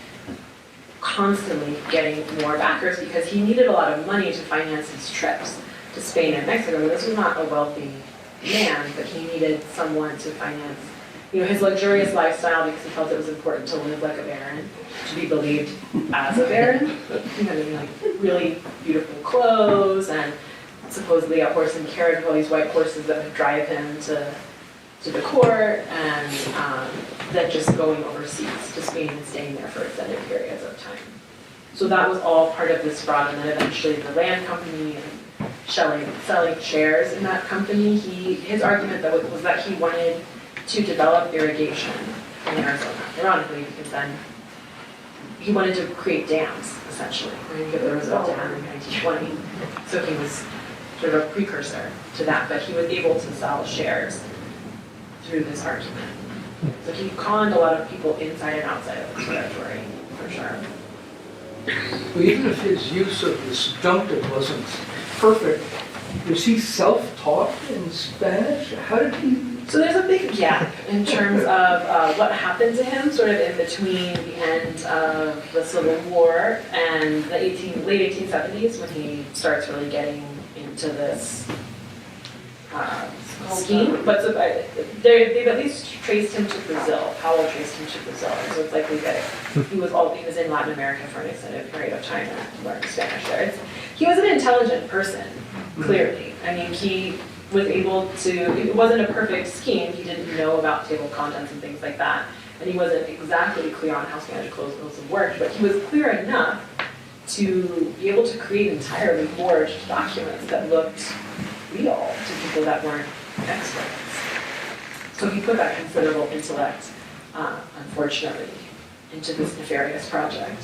constantly getting more backers because he needed a lot of money to finance his trips to Spain and Mexico. This was not a wealthy man, but he needed someone to finance, his luxurious lifestyle because he felt it was important to live like a baron, to be believed as a baron. Like really beautiful clothes and supposedly a horse and carriage with all these white horses that would drive him to the court, and then just going overseas to Spain and staying there for extended periods of time. So that was all part of this fraud, and then eventually the land company and selling shares in that company. His argument was that he wanted to develop irrigation in Arizona, ironically, because then he wanted to create dams, essentially. There was a dam in 1920, so he was sort of a precursor to that, but he was able to sell shares through this argument. So he conned a lot of people inside and outside of the territory, for sure. Well, even if his use of the subjunctive wasn't perfect, was he self-taught in Spanish? How did he? So there's a big gap in terms of what happened to him sort of in between the end of the Civil War and the late 1870s when he starts really getting into this scheme, but they've at least traced him to Brazil. Powell traced him to Brazil, so it's likely that he was in Latin America for an extended period of time and learned Spanish there. He was an intelligent person, clearly. I mean, he was able to, it wasn't a perfect scheme, he didn't know about table of contents and things like that, and he wasn't exactly clear on how Spanish clothes worked, but he was clear enough to be able to create entirely forged documents that looked real to people that weren't experts. So he put that considerable intellect, unfortunately, into this nefarious project.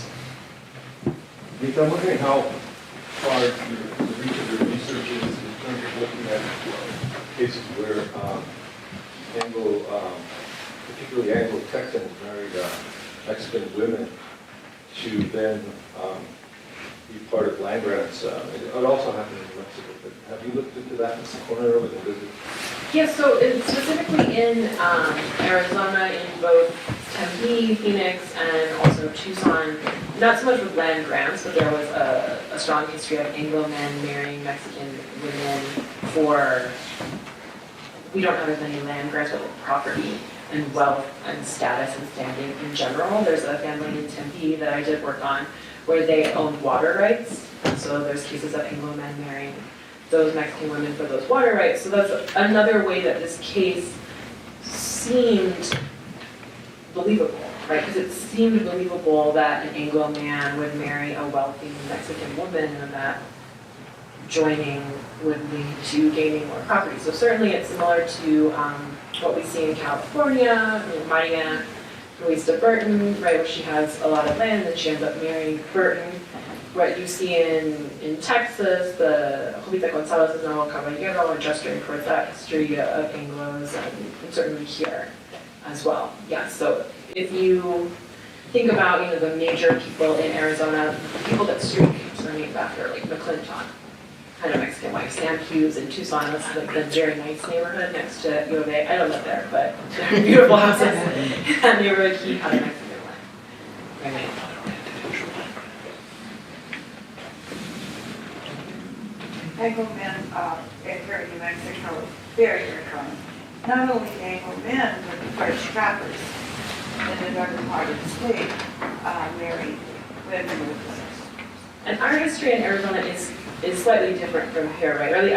Nick, I'm wondering how far the reach of your research is in terms of looking at cases where particularly Anglo-Texans married Mexican women to then be part of land grants. It also happened in Mexico, but have you looked into that in Socorro with a visit? Yes, so specifically in Arizona, in both Tempe, Phoenix, and also Tucson, not so much with land grants, but there was a strong history of Anglo men marrying Mexican women for, we don't have as many land grants, but like property and wealth and status and standing in general. There's a family in Tempe that I did work on where they owned water rights. So there's cases of Anglo men marrying those Mexican women for those water rights. So that's another way that this case seemed believable, right? Because it seemed believable that an Anglo man would marry a wealthy Mexican woman and that joining would lead to gaining more property. So certainly it's similar to what we see in California, Maria Luisa Burton, right, where she has a lot of land and she ends up marrying Burton. what you see in Texas, the Jovita Gonzalez is now a caballero, and gesturing towards that history of Anglos, and certainly here as well. Yeah, so if you think about, the major people in Arizona, people that street names are named after, like McClinton, kind of Mexican wife, Sam Hughes in Tucson, that's like the very nice neighborhood next to U of A. I don't live there, but they're beautiful houses in that neighborhood. He had a Mexican wife. Right. Anglo men here in New Mexico, very, very common. Not only Anglo men, but the French trappers in another part of the state married women with And our history in Arizona is slightly different from here, right? Really,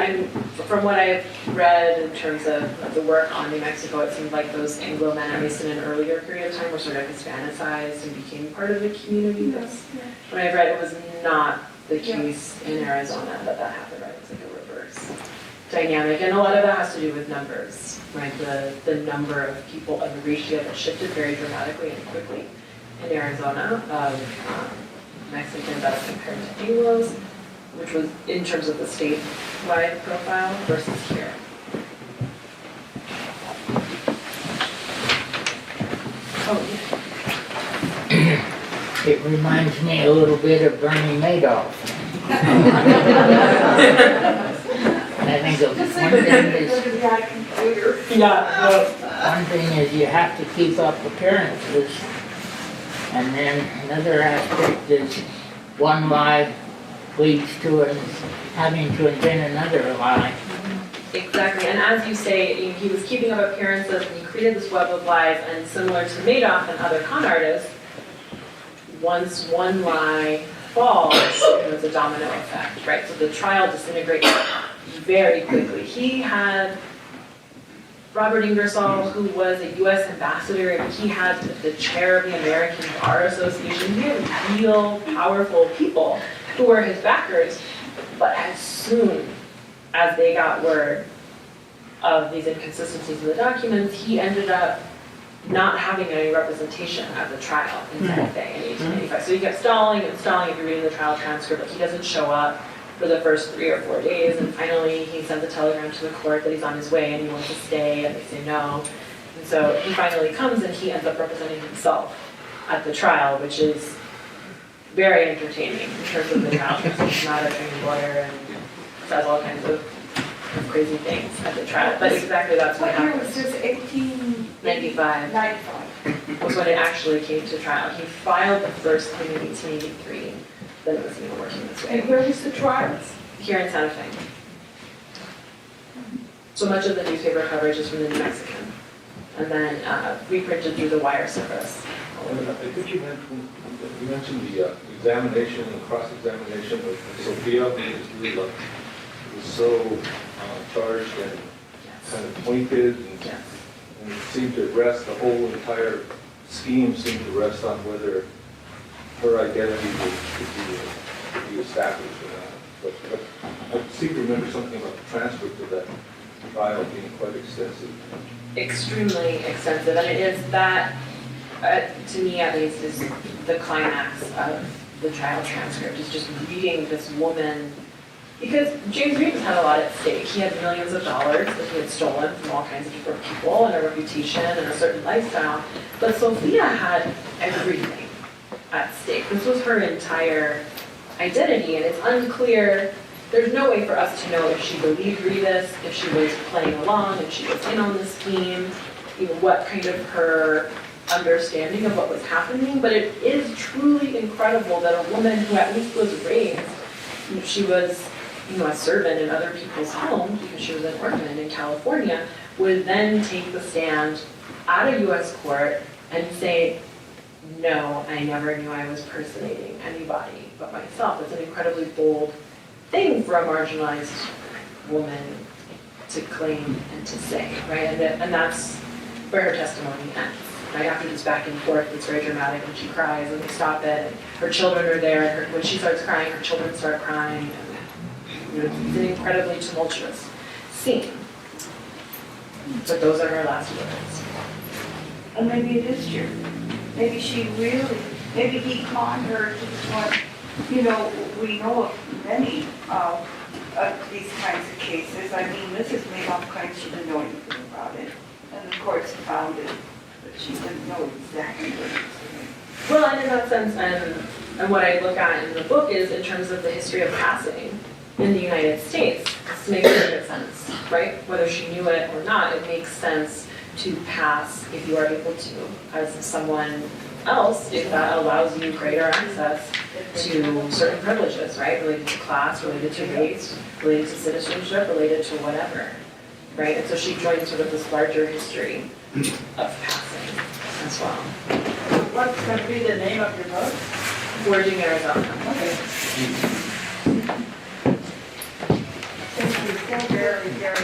from what I've read in terms of the work on New Mexico, it seemed like those Anglo men, at least in an earlier period of time, were sort of Hispanicized and became part of the community. That's what I've read. It was not the case in Arizona that happened, right? It was like a reverse dynamic, and a lot of that has to do with numbers, right? The number of people and the ratio that shifted very dramatically and quickly in Arizona of Mexicans as compared to Anglos, which was in terms of the statewide profile versus here. Oh, yeah. It reminds me a little bit of Bernie Madoff. And I think of one thing is you have to keep up appearances, and then another aspect is one lie leads to having to invent another lie. Exactly, and as you say, he was keeping up appearances and he created this web of lies, and similar to Madoff and other con artists, once one lie falls, there's a domino effect, right? So the trial disintegrates very quickly. He had Robert Ingersoll, who was a U.S. ambassador, and he had the chair of the American Bar Association. He had real powerful people who were his backers, but as soon as they got word of these inconsistencies in the documents, he ended up not having any representation at the trial in Santa Fe in 1885. So he kept stalling and stalling. If you're reading the trial transcript, like he doesn't show up for the first 3 or 4 days, and finally he sends a telegram to the court that he's on his way and he wants to stay, and they say no. And so he finally comes and he ends up representing himself at the trial, which is very entertaining in terms of the trial. He's not a trained lawyer and says all kinds of crazy things at the trial, but exactly that's what happened. What year was this, 95 1895? was when it actually came to trial. He filed the first claim in 1883, then it was even working its way. And where was the trial? Here in Santa Fe. So much of the newspaper coverage is from the New Mexican, and then reprinted through the wire service. I think you mentioned the examination and cross-examination of Sophia. It was so charged and kind of pointed, and it seemed to rest, the whole entire scheme seemed to rest on whether her identity could be established or not. But I seem to remember something about the transcript of that trial being quite extensive. Extremely extensive, and it is that, to me at least, is the climax of the trial transcript, is just reading this woman, because James Reavis had a lot at stake. He had millions of dollars that he had stolen from all kinds of different people, and a reputation and a certain lifestyle, but Sophia had everything at stake. This was her entire identity, and it's unclear. There's no way for us to know if she believed Reavis, if she was playing along, if she was in on the scheme, what kind of her understanding of what was happening, but it is truly incredible that a woman who at least was raised, she was a servant in other people's homes because she was an orphan in California, would then take the stand at a U.S. court and say, no, I never knew I was personating anybody but myself. It's an incredibly bold thing for a marginalized woman to claim and to say, right? And that's where her testimony ends, right? After this back and forth, it's very dramatic, and she cries, and they stop it, and her children are there, and when she starts crying, her children start crying, and it's an incredibly tumultuous scene. But those are her last words. And maybe it is true. Maybe she really, maybe he conned her to the point You know, we know of many of these kinds of cases. I mean, Mrs. Madoff claims she didn't know anything about it, and the courts found it, but she didn't know exactly what it was doing. Well, and in that sense, and what I look at in the book is in terms of the history of passing in the United States. This makes perfect sense, right? Whether she knew it or not, it makes sense to pass if you are able to, as someone else, if that allows you greater access to certain privileges, right? Related to class, related to race, related to citizenship, related to whatever, right? And so she joined sort of this larger history of passing as well. What's going to be the name of your book? Forging Arizona. Okay. Thank you so very, very